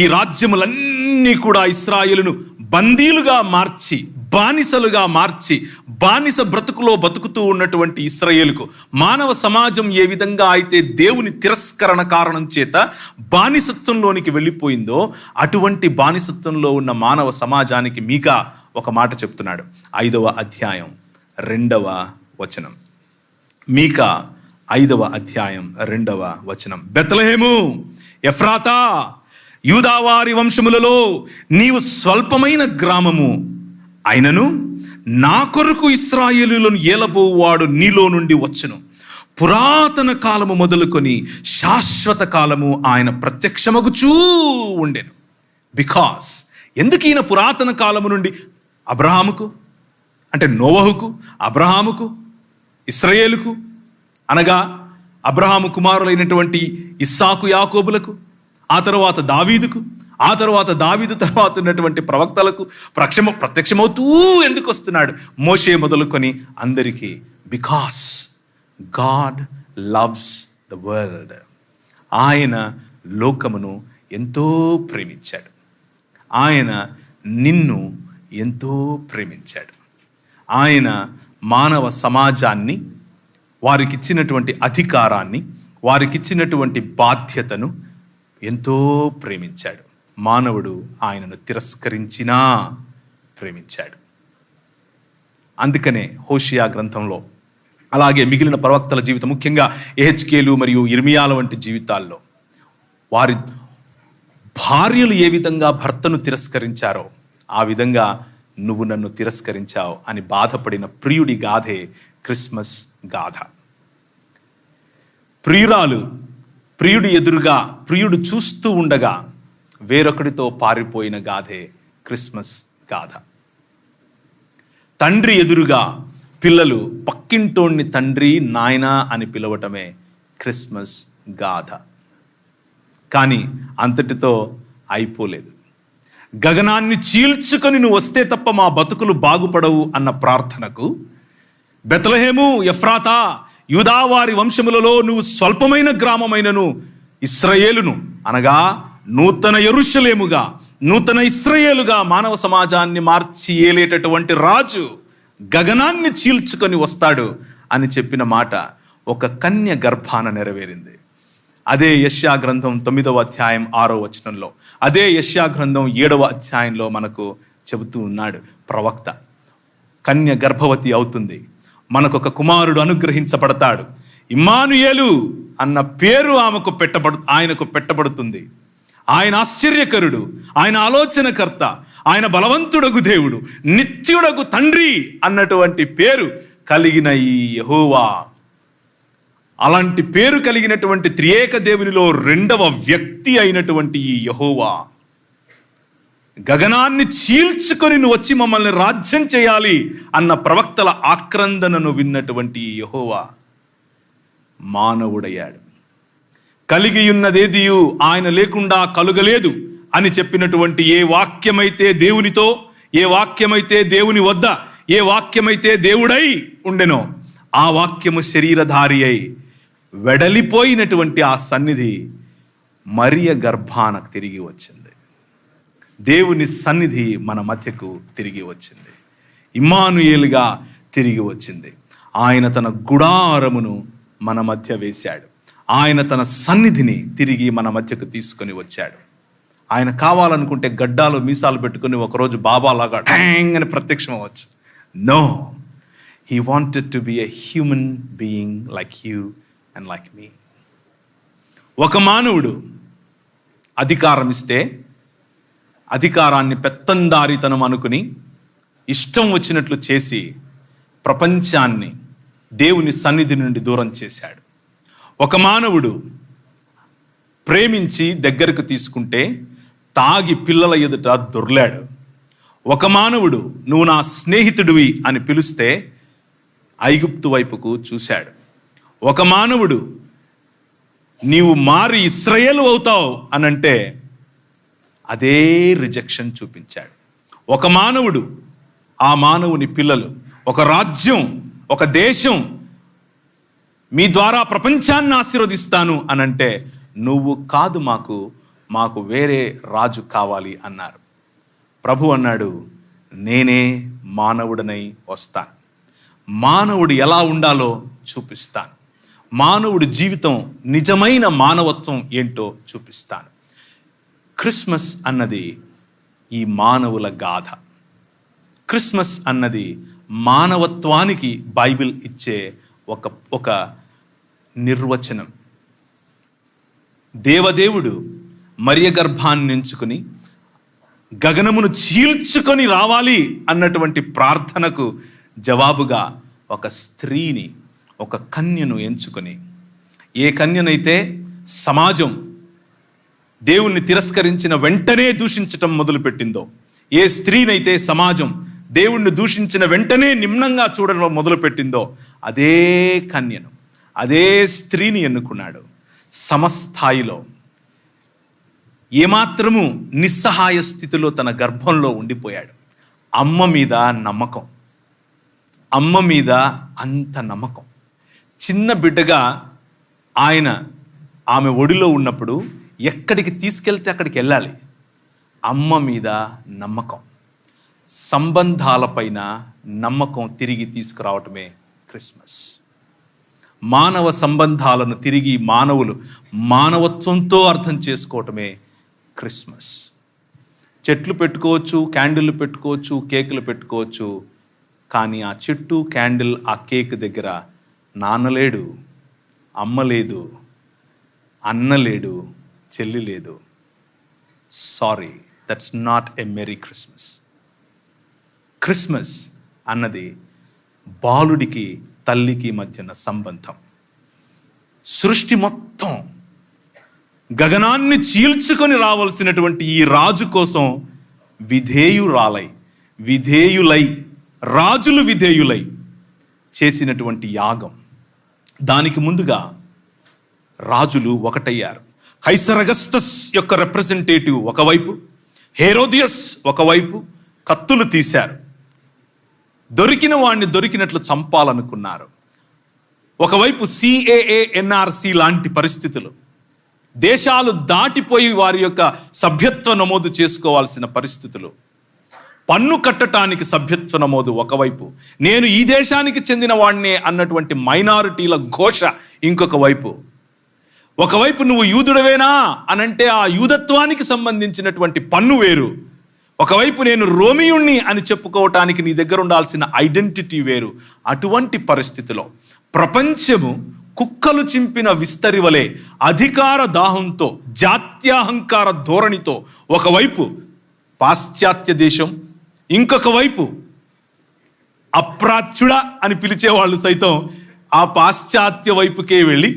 ఈ రాజ్యములన్నీ కూడా ఇశ్రాయేలును బందీలుగా మార్చి, బానిసలుగా మార్చి, బానిస బ్రతుకులో బతుకుతూ ఉన్నటువంటి ఇశ్రాయేలుకు మానవ సమాజం ఏ విధంగా అయితే దేవుని తిరస్కరణ కారణం చేత బానిసత్వంలోనికి వెళ్ళిపోయిందో, అటువంటి బానిసత్వంలో ఉన్న మానవ సమాజానికి మీకా ఒక మాట చెప్తున్నాడు. 5వ అధ్యాయం 2వ వచనం. మీకా 5వ అధ్యాయం 2వ వచనం. బెత్లెహేము ఎఫ్రాతా, యూదావారి వంశములలో నీవు స్వల్పమైన గ్రామము అయినను నా కొరకు ఇశ్రాయేలులను ఏలబోవాడు నీలో నుండి వచ్చును. పురాతన కాలము మొదలుకొని శాశ్వత కాలము ఆయన ప్రత్యక్షమగుచూ ఉండెను. బికాస్ ఎందుకు ఈయన పురాతన కాలము నుండి అబ్రహాముకు, అంటే నోవహుకు, అబ్రహాముకు, ఇశ్రాయేలుకు, అనగా అబ్రహాము కుమారులైనటువంటి ఇస్సాకు, యాకోబులకు, ఆ తర్వాత దావీదుకు, ఆ తర్వాత దావీదు తర్వాత ఉన్నటువంటి ప్రవక్తలకు ప్రత్యక్షమవుతూ ఎందుకు వస్తున్నాడు? మోషే మొదలుకొని అందరికీ. Because God loves the world. ఆయన లోకమును ఎంతో ప్రేమించాడు. ఆయన నిన్ను ఎంతో ప్రేమించాడు. ఆయన మానవ సమాజాన్ని, వారికిచ్చినటువంటి అధికారాన్ని, వారికిచ్చినటువంటి బాధ్యతను ఎంతో ప్రేమించాడు. మానవుడు ఆయనను తిరస్కరించినా ప్రేమించాడు. అందుకనే హోషియా గ్రంథంలో, అలాగే మిగిలిన ప్రవక్తల జీవితం, ముఖ్యంగా యెహెజ్కేలు మరియు ఇర్మియాల వంటి జీవితాల్లో వారి భార్యలు ఏ విధంగా భర్తను తిరస్కరించారో ఆ విధంగా నువ్వు నన్ను తిరస్కరించావు అని బాధపడిన ప్రియుడి గాథే క్రిస్మస్ గాథ. ప్రియుడి ఎదురుగా, ప్రియుడు చూస్తూ ఉండగా వేరొకడితో పారిపోయిన గాథే క్రిస్మస్ గాథ. తండ్రి ఎదురుగా పిల్లలు పక్కింటోణ్ణి తండ్రి, నాయనా అని పిలవటమే క్రిస్మస్ గాథ. కానీ అంతటితో అయిపోలేదు. గగనాన్ని చీల్చుకొని నువ్వు వస్తే తప్ప మా బతుకులు బాగుపడవు అన్న ప్రార్థనకు, బెత్లెహేము ఎఫ్రాతా, యూదావారి వంశములలో నువ్వు స్వల్పమైన గ్రామమైనను ఇశ్రాయేలును, అనగా నూతన యెరూషలేముగా, నూతన ఇశ్రాయేలుగా మానవ సమాజాన్ని మార్చి ఏలేటటువంటి రాజు గగనాన్ని చీల్చుకొని వస్తాడు అని చెప్పిన మాట ఒక కన్య గర్భాన నెరవేరింది. అదే యెషయా గ్రంథం 9వ అధ్యాయం 6వ వచనంలో, అదే యెషయా గ్రంథం 7వ అధ్యాయంలో మనకు చెబుతూ ఉన్నాడు ప్రవక్త. కన్య గర్భవతి అవుతుంది, మనకొక కుమారుడు అనుగ్రహించబడతాడు, ఇమ్మానుయేలు అన్న పేరు ఆయనకు పెట్టబడుతుంది. ఆయన ఆశ్చర్యకరుడు, ఆయన ఆలోచనకర్త, ఆయన బలవంతుడగు దేవుడు, నిత్యుడగు తండ్రి అన్నటువంటి పేరు కలిగిన ఈ యెహోవా, అలాంటి పేరు కలిగినటువంటి త్రియేక దేవునిలో 2వ వ్యక్తి అయినటువంటి ఈ యెహోవా గగనాన్ని చీల్చుకొని నువ్వు వచ్చి మమ్మల్ని రాజ్యం చేయాలి అన్న ప్రవక్తల ఆక్రందనను విన్నటువంటి యెహోవా మానవుడయ్యాడు. కలిగి ఉన్నదేదియు ఆయన లేకుండా కలుగలేదు అని చెప్పినటువంటి ఏ వాక్యమైతే దేవునితో, ఏ వాక్యమైతే దేవుని వద్ద, ఏ వాక్యమైతే దేవుడై ఉండెనో ఆ వాక్యము శరీరధారి అయి వెడలిపోయినటువంటి ఆ సన్నిధి మరియ గర్భానకు తిరిగి వచ్చింది. దేవుని సన్నిధి మన మధ్యకు తిరిగి వచ్చింది. ఇమ్మానుయేలుగా తిరిగి వచ్చింది. ఆయన తన గుడారమును మన మధ్య వేశాడు. ఆయన తన సన్నిధిని తిరిగి మన మధ్యకు తీసుకొని వచ్చాడు. ఆయన కావాలనుకుంటే గడ్డాలు మీసాలు పెట్టుకుని ఒకరోజు బాబాలాగా ఠాంగ్ అని ప్రత్యక్షం అవ్వచ్చు. No, he wanted to be a human being like you and like me. ఒక మానవుడు అధికారం ఇస్తే అధికారాన్ని పెత్తందారితనం అనుకుని ఇష్టం వచ్చినట్లు చేసి ప్రపంచాన్ని దేవుని సన్నిధి నుండి దూరం చేశాడు. ఒక మానవుడు ప్రేమించి దగ్గరకు తీసుకుంటే తాగి పిల్లల ఎదుట దొర్లాడు. ఒక మానవుడు నువ్వు నా స్నేహితుడివి అని పిలిస్తే ఐగుప్తు వైపుకు చూశాడు. ఒక మానవుడు నీవు మారి ఇశ్రాయేలు అవుతావు అనంటే అదే రిజెక్షన్ చూపించాడు. ఒక మానవుడు, ఆ మానవుని పిల్లలు, ఒక రాజ్యం, ఒక దేశం, మీ ద్వారా ప్రపంచాన్ని ఆశీర్వదిస్తాను అనంటే నువ్వు కాదు, మాకు వేరే రాజు కావాలి అన్నారు. ప్రభు అన్నాడు, నేనే మానవుడనై వస్తాను, మానవుడు ఎలా ఉండాలో చూపిస్తాను, మానవుడి జీవితం నిజమైన మానవత్వం ఏంటో చూపిస్తాను. క్రిస్మస్ అన్నది ఈ మానవుల గాథ. క్రిస్మస్ అన్నది మానవత్వానికి బైబిల్ ఇచ్చే ఒక నిర్వచనం. దేవదేవుడు మరియ గర్భాన్ని ఎంచుకుని గగనమును చీల్చుకొని రావాలి అన్నటువంటి ప్రార్థనకు జవాబుగా ఒక స్త్రీని, ఒక కన్యను ఎంచుకొని, ఏ కన్యనైతే సమాజం దేవుణ్ణి తిరస్కరించిన వెంటనే దూషించటం మొదలుపెట్టిందో, ఏ స్త్రీనైతే సమాజం దేవుణ్ణి దూషించిన వెంటనే నిమ్నంగా చూడడం మొదలుపెట్టిందో, అదే కన్యను, అదే స్త్రీని ఎన్నుకున్నాడు. సమస్థాయిలో ఏమాత్రము నిస్సహాయ స్థితిలో తన గర్భంలో ఉండిపోయాడు. అమ్మ మీద నమ్మకం, అమ్మ మీద అంత నమ్మకం. చిన్న బిడ్డగా ఆమె ఒడిలో ఉన్నప్పుడు ఎక్కడికి తీసుకెళ్తే అక్కడికి వెళ్ళాలి. అమ్మ మీద నమ్మకం, సంబంధాలపైన నమ్మకం తిరిగి తీసుకురావటమే క్రిస్మస్. మానవ సంబంధాలను తిరిగి మానవులు మానవత్వంతో అర్థం చేసుకోవటమే క్రిస్మస్. చెట్లు పెట్టుకోవచ్చు, క్యాండిల్ పెట్టుకోవచ్చు, కేకులు పెట్టుకోవచ్చు, కానీ ఆ చెట్టు, క్యాండిల్, ఆ కేక్ దగ్గర నాన్న లేడు, అమ్మ లేదు, అన్న లేడు, చెల్లి లేదు. Sorry, that's not a merry Christmas. Christmas అన్నది బాలుడికి తల్లికి మధ్యన సంబంధం. సృష్టి మొత్తం గగనాన్ని చీల్చుకొని రావాల్సినటువంటి ఈ రాజు కోసం విధేయులై రాజులు విధేయులై చేసినటువంటి యాగం. దానికి ముందుగా రాజులు ఒకటయ్యారు. కైసర్ అగస్టస్ యొక్క రిప్రజెంటేటివ్ ఒకవైపు, హేరోదియస్ ఒకవైపు కత్తులు తీశారు. దొరికిన వాడిని దొరికినట్లు చంపాలనుకున్నారు. ఒకవైపు CAA NRC లాంటి పరిస్థితులు, దేశాలు దాటిపోయి వారి యొక్క సభ్యత్వ నమోదు చేసుకోవాల్సిన పరిస్థితులు, పన్ను కట్టడానికి సభ్యత్వ నమోదు ఒకవైపు, నేను ఈ దేశానికి చెందిన వాడినే అన్నటువంటి మైనారిటీల ఘోష ఇంకొక వైపు. ఒకవైపు నువ్వు యూదుడవేనా అనంటే ఆ యూదత్వానికి సంబంధించినటువంటి పన్ను వేరు, ఒకవైపు నేను రోమియుణ్ణి అని చెప్పుకోవటానికి నీ దగ్గర ఉండాల్సిన ఐడెంటిటీ వేరు. అటువంటి పరిస్థితిలో ప్రపంచము కుక్కలు చింపిన విస్తరి వలె అధికార దాహంతో, జాత్యాహంకార ధోరణితో ఒకవైపు పాశ్చాత్య దేశం, ఇంకొక వైపు అప్రాచ్యుడ అని పిలిచేవాళ్ళు సైతం ఆ పాశ్చాత్య వైపుకే వెళ్ళి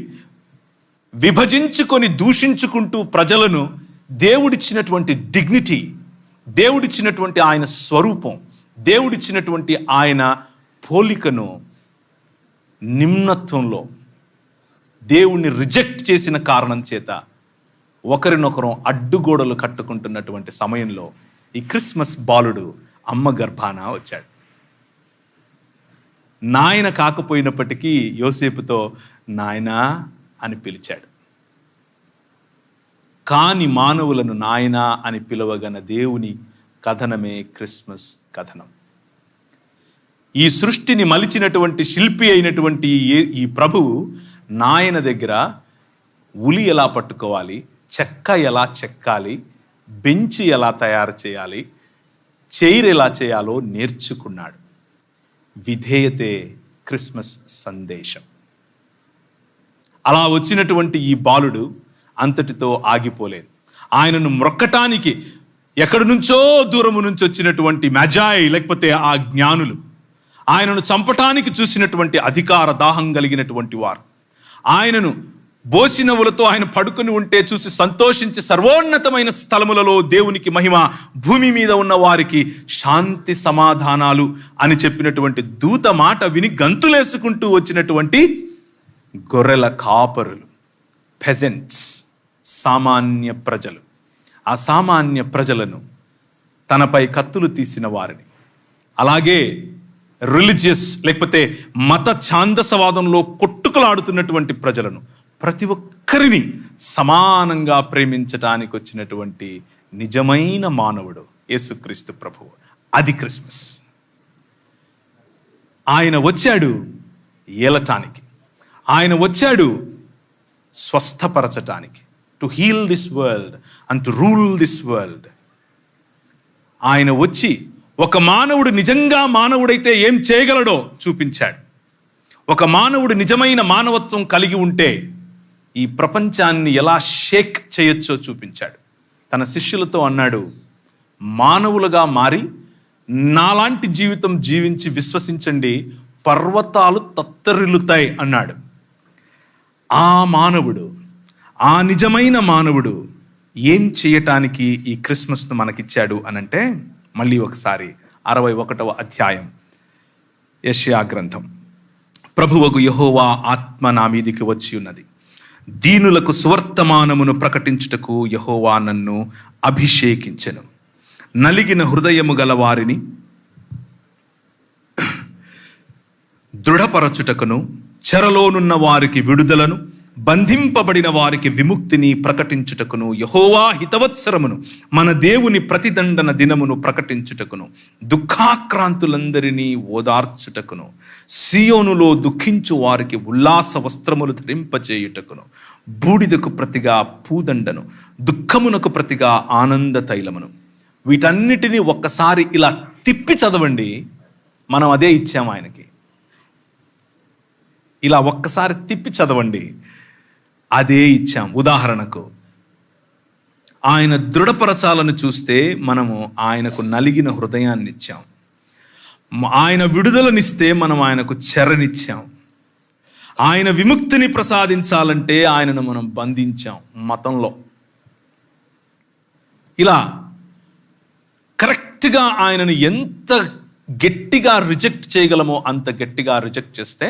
విభజించుకొని దూషించుకుంటూ ప్రజలను దేవుడిచ్చినటువంటి డిగ్నిటీ, దేవుడిచ్చినటువంటి ఆయన స్వరూపం, దేవుడిచ్చినటువంటి ఆయన పోలికను నిమ్నత్వంలో దేవుణ్ణి రిజెక్ట్ చేసిన కారణం చేత ఒకరినొకరు అడ్డుగోడలు కట్టుకుంటున్నటువంటి సమయంలో ఈ క్రిస్మస్ బాలుడు అమ్మ గర్భాన వచ్చాడు. నాయన కాకపోయినప్పటికీ యోసేపుతో నాయనా అని పిలిచాడు. కాని మానవులను నాయన అని పిలవగన దేవుని కథనమే క్రిస్మస్ కథనం. ఈ సృష్టిని మలిచినటువంటి శిల్పి అయినటువంటి ఈ ప్రభువు నాయన దగ్గర ఉలి ఎలా పట్టుకోవాలి, చెక్క ఎలా చెక్కాలి, బెంచి ఎలా తయారు చేయాలి, చైర్ ఎలా చేయాలో నేర్చుకున్నాడు. విధేయతే క్రిస్మస్ సందేశం. అలా వచ్చినటువంటి ఈ బాలుడు అంతటితో ఆగిపోలేదు. ఆయనను మ్రొక్కటానికి ఎక్కడి నుంచో దూరము నుంచి వచ్చినటువంటి మజాయి లేకపోతే ఆ జ్ఞానులు, ఆయనను చంపటానికి చూసినటువంటి అధికార దాహం కలిగినటువంటి వారు, ఆయనను బోసినవులతో ఆయన పడుకుని ఉంటే చూసి సంతోషించి సర్వోన్నతమైన స్థలములలో దేవునికి మహిమ, భూమి మీద ఉన్న వారికి శాంతి సమాధానాలు అని చెప్పినటువంటి దూత మాట విని గంతులేసుకుంటూ వచ్చినటువంటి గొర్రెల కాపరులు, పెజెంట్స్, సామాన్య ప్రజలు. ఆ సామాన్య ప్రజలను, తనపై కత్తులు తీసిన వారిని, అలాగే రిలీజియస్ లేకపోతే మత ఛాందసవాదంలో కొట్టుకులాడుతున్నటువంటి ప్రజలను, ప్రతి ఒక్కరిని సమానంగా ప్రేమించటానికి వచ్చినటువంటి నిజమైన మానవుడు యేసుక్రీస్తు ప్రభువు. అది క్రిస్మస్. ఆయన వచ్చాడు ఏలటానికి, ఆయన వచ్చాడు స్వస్థపరచటానికి, to heal this world and to rule this world. ఆయన వచ్చి ఒక మానవుడు నిజంగా మానవుడైతే ఏం చేయగలడో చూపించాడు. ఒక మానవుడు నిజమైన మానవత్వం కలిగి ఉంటే ఈ ప్రపంచాన్ని ఎలా షేక్ చేయొచ్చో చూపించాడు. తన శిష్యులతో అన్నాడు, మానవులుగా మారి నాలాంటి జీవితం జీవించి విశ్వసించండి, పర్వతాలు తత్తరిల్లుతాయి అన్నాడు. ఆ మానవుడు, ఆ నిజమైన మానవుడు ఏం చేయటానికి ఈ క్రిస్మస్ను మనకిచ్చాడు అనంటే, మళ్ళీ ఒకసారి 61వ అధ్యాయం యెషయా గ్రంథం. ప్రభువగు యెహోవా ఆత్మ నా మీదికి వచ్చి ఉన్నది, దీనులకు సువర్తమానమును ప్రకటించుటకు యెహోవా నన్ను అభిషేకించెను. నలిగిన హృదయము గల వారిని దృఢపరచుటకును, చెరలోనున్న వారికి విడుదలను, బంధింపబడిన వారికి విముక్తిని ప్రకటించుటకును, యెహోవా హితవత్సరమును మన దేవుని ప్రతిదండన దినమును ప్రకటించుటకును, దుఃఖాక్రాంతులందరినీ ఓదార్చుటకును, సియోనులో దుఃఖించు వారికి ఉల్లాస వస్త్రములు ధరింపచేయుటకును, బూడిదకు ప్రతిగా పూదండను, దుఃఖమునకు ప్రతిగా ఆనంద తైలమును. వీటన్నిటినీ ఒక్కసారి ఇలా తిప్పి చదవండి. మనం అదే ఇచ్చాము ఆయనకి. ఇలా ఒక్కసారి తిప్పి చదవండి, అదే ఇచ్చాం. ఉదాహరణకు, ఆయన దృఢపరచాలను చూస్తే మనము ఆయనకు నలిగిన హృదయాన్ని ఇచ్చాం. ఆయన విడుదలనిస్తే మనం ఆయనకు చెరనిచ్చాం. ఆయన విముక్తిని ప్రసాదించాలంటే ఆయనను మనం బంధించాం మతంలో. ఇలా కరెక్ట్గా ఆయనను ఎంత గట్టిగా రిజెక్ట్ చేయగలమో అంత గట్టిగా రిజెక్ట్ చేస్తే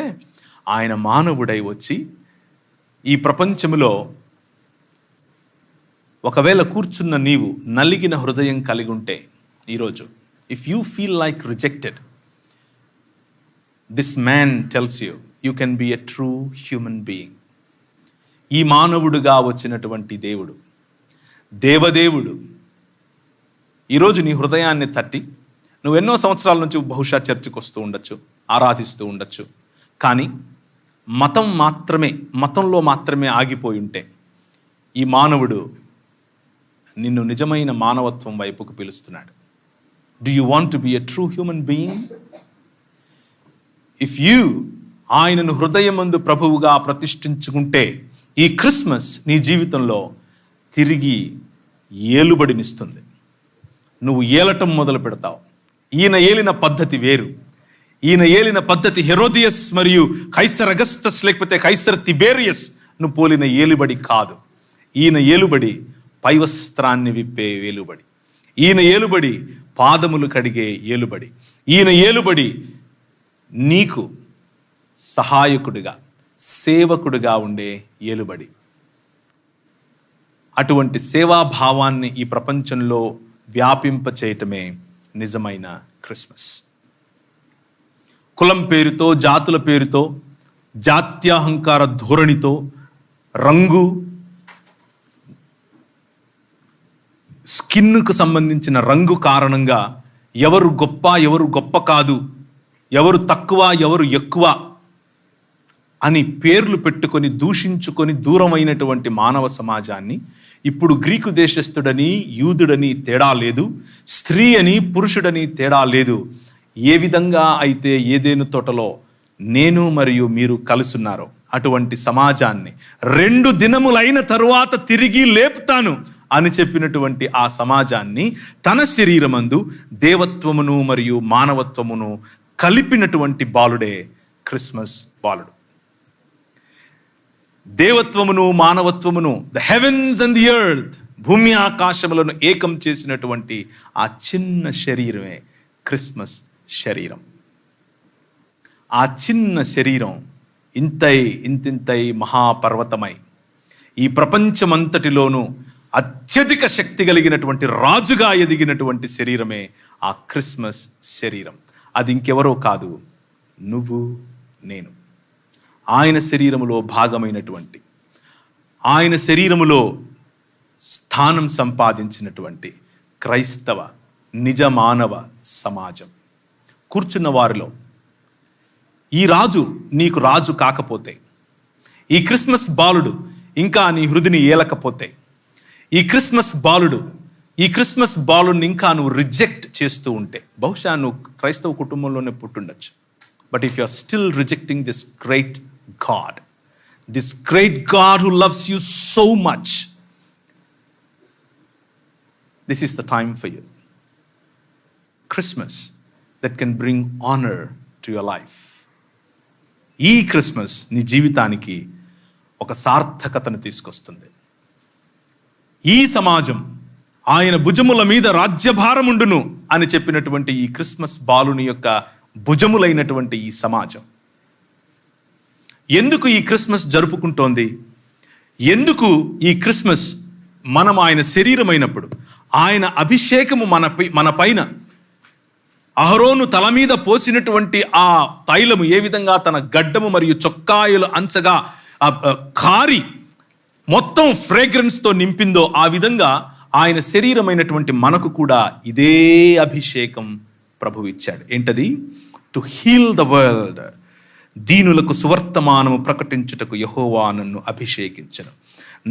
ఆయన మానవుడై వచ్చి ఈ ప్రపంచములో ఒకవేళ కూర్చున్న నీవు నలిగిన హృదయం కలిగి ఉంటే ఈరోజు, if you feel like rejected, this man tells you can be a true human being. ఈ మానవుడుగా వచ్చినటువంటి దేవుడు, దేవదేవుడు ఈరోజు నీ హృదయాన్ని తట్టి, నువ్వు ఎన్నో సంవత్సరాల నుంచి బహుశా చర్చికి వస్తూ ఉండొచ్చు, ఆరాధిస్తూ ఉండొచ్చు, కానీ మతంలో మాత్రమే ఆగిపోయి ఉంటే ఈ మానవుడు నిన్ను నిజమైన మానవత్వం వైపుకు పిలుస్తున్నాడు. Do you want to be a true human being? If you ఆయనను హృదయమందు ప్రభువుగా ప్రతిష్ఠించుకుంటే ఈ క్రిస్మస్ నీ జీవితంలో తిరిగి ఏలుబడినిస్తుంది. నువ్వు ఏలటం మొదలు పెడతావు. ఈయన ఏలిన పద్ధతి వేరు. ఈయన ఏలిన పద్ధతి హెరోదియస్ మరియు కైసర్ అగస్టస్ లేకపోతే కైసర్ తిబేరియస్ ను పోలిన ఏలుబడి కాదు. ఈయన ఏలుబడి పైవస్త్రాన్ని విప్పే ఏలుబడి. ఈయన ఏలుబడి పాదములు కడిగే ఏలుబడి. ఈయన ఏలుబడి నీకు సహాయకుడిగా, సేవకుడిగా ఉండే ఏలుబడి. అటువంటి సేవాభావాన్ని ఈ ప్రపంచంలో వ్యాపింప చేయటమే నిజమైన క్రిస్మస్. కులం పేరుతో, జాతుల పేరుతో, జాత్యాహంకార ధోరణితో, రంగు, స్కిన్కు సంబంధించిన రంగు కారణంగా ఎవరు గొప్ప, ఎవరు గొప్ప కాదు, ఎవరు తక్కువ, ఎవరు ఎక్కువ అని పేర్లు పెట్టుకొని దూషించుకొని దూరమైనటువంటి మానవ సమాజాన్ని ఇప్పుడు గ్రీకు దేశస్థుడని, యూదుడని తేడా లేదు, స్త్రీ అని, పురుషుడని తేడా లేదు. ఏ విధంగా అయితే ఏదెను తోటలో నేను మరియు మీరు కలుసున్నారో అటువంటి సమాజాన్ని 2 దినములైన తరువాత తిరిగి లేపుతాను అని చెప్పినటువంటి ఆ సమాజాన్ని తన శరీరమందు దేవత్వమును మరియు మానవత్వమును కలిపినటువంటి బాలుడే క్రిస్మస్ బాలుడు. దేవత్వమును మానవత్వమును, the heavens and the earth, భూమి ఆకాశములను ఏకం చేసినటువంటి ఆ చిన్న శరీరమే క్రిస్మస్ శరీరం. ఆ చిన్న శరీరం ఇంతింతై మహాపర్వతమై ఈ ప్రపంచమంతటిలోనూ అత్యధిక శక్తి కలిగినటువంటి రాజుగా ఎదిగినటువంటి శరీరమే ఆ క్రిస్మస్ శరీరం. అది ఇంకెవరో కాదు, నువ్వు నేను. ఆయన శరీరములో భాగమైనటువంటి, ఆయన శరీరములో స్థానం సంపాదించినటువంటి క్రైస్తవ నిజ మానవ సమాజం. కూర్చున్న వారిలో ఈ రాజు నీకు రాజు కాకపోతే, ఈ క్రిస్మస్ బాలుడు ఇంకా నీ హృదిని ఏలకపోతే, ఈ క్రిస్మస్ బాలుడిని ఇంకా నువ్వు రిజెక్ట్ చేస్తూ ఉంటే, బహుశా నువ్వు క్రైస్తవ కుటుంబంలోనే పుట్టుండొచ్చు. But if you are still rejecting this great god who loves you so much, this is the time for you. Christmas that can bring honor to your life. ఈ క్రిస్మస్ నీ జీవితానికి ఒక సార్థకతను తీసుకొస్తుంది. ఈ సమాజం ఆయన భుజముల మీద రాజ్యభారముండును అని చెప్పినటువంటి ఈ క్రిస్మస్ బాలుని యొక్క భుజములైనటువంటి ఈ సమాజం ఎందుకు ఈ క్రిస్మస్ జరుపుకుంటోంది? ఎందుకు ఈ క్రిస్మస్ మనం ఆయన శరీరమైనప్పుడు ఆయన అభిషేకము మన పైన అహరోను తల మీద పోసినటువంటి ఆ తైలము ఏ విధంగా తన గడ్డము మరియు చొక్కాయలు అంచగా కారి మొత్తం ఫ్రేగ్రెన్స్తో నింపిందో, ఆ విధంగా ఆయన శరీరమైనటువంటి మనకు కూడా ఇదే అభిషేకం ప్రభువు ఇచ్చాడు. ఏంటది? To heal the world. దీనులకు సువర్తమానము ప్రకటించుటకు యెహోవా నన్ను అభిషేకించెను.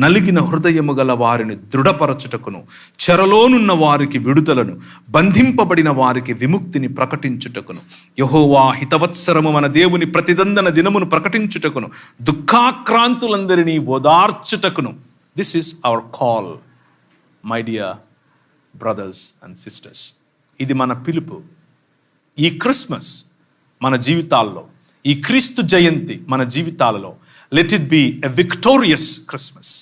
నలిగిన హృదయము గల వారిని దృఢపరచుటకును, చెరలోనున్న వారికి విడుదలను, బంధింపబడిన వారికి విముక్తిని ప్రకటించుటకును, యెహోవా హితవత్సరము మన దేవుని ప్రతిదందన దినమును ప్రకటించుటకును, దుఃఖాక్రాంతులందరినీ ఓదార్చుటకును. This is our call, my dear brothers and sisters. ఇది మన పిలుపు. ఈ క్రిస్మస్ మన జీవితాల్లో, ఈ క్రీస్తు జయంతి మన జీవితాలలో, let it be a victorious Christmas.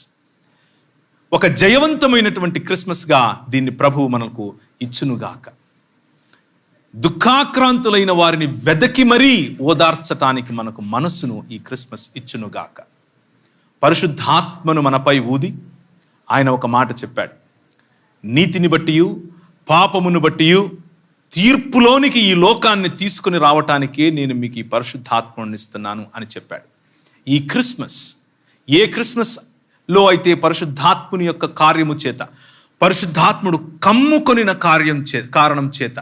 ఒక జయవంతమైనటువంటి క్రిస్మస్గా దీన్ని ప్రభువు మనకు ఇచ్చునుగాక. దుఃఖాక్రాంతులైన వారిని వెదకి మరీ ఓదార్చటానికి మనకు మనస్సును ఈ క్రిస్మస్ ఇచ్చునుగాక. పరిశుద్ధాత్మను మనపై ఊది ఆయన ఒక మాట చెప్పాడు. నీతిని బట్టియు పాపమును బట్టియు తీర్పులోనికి ఈ లోకాన్ని తీసుకుని రావటానికే నేను మీకు ఈ పరిశుద్ధాత్మను ఇస్తున్నాను అని చెప్పాడు. ఈ క్రిస్మస్, ఏ క్రిస్మస్లో అయితే పరిశుద్ధాత్ముని యొక్క కార్యము చేత, పరిశుద్ధాత్ముడు కమ్ముకొనిన కారణం చేత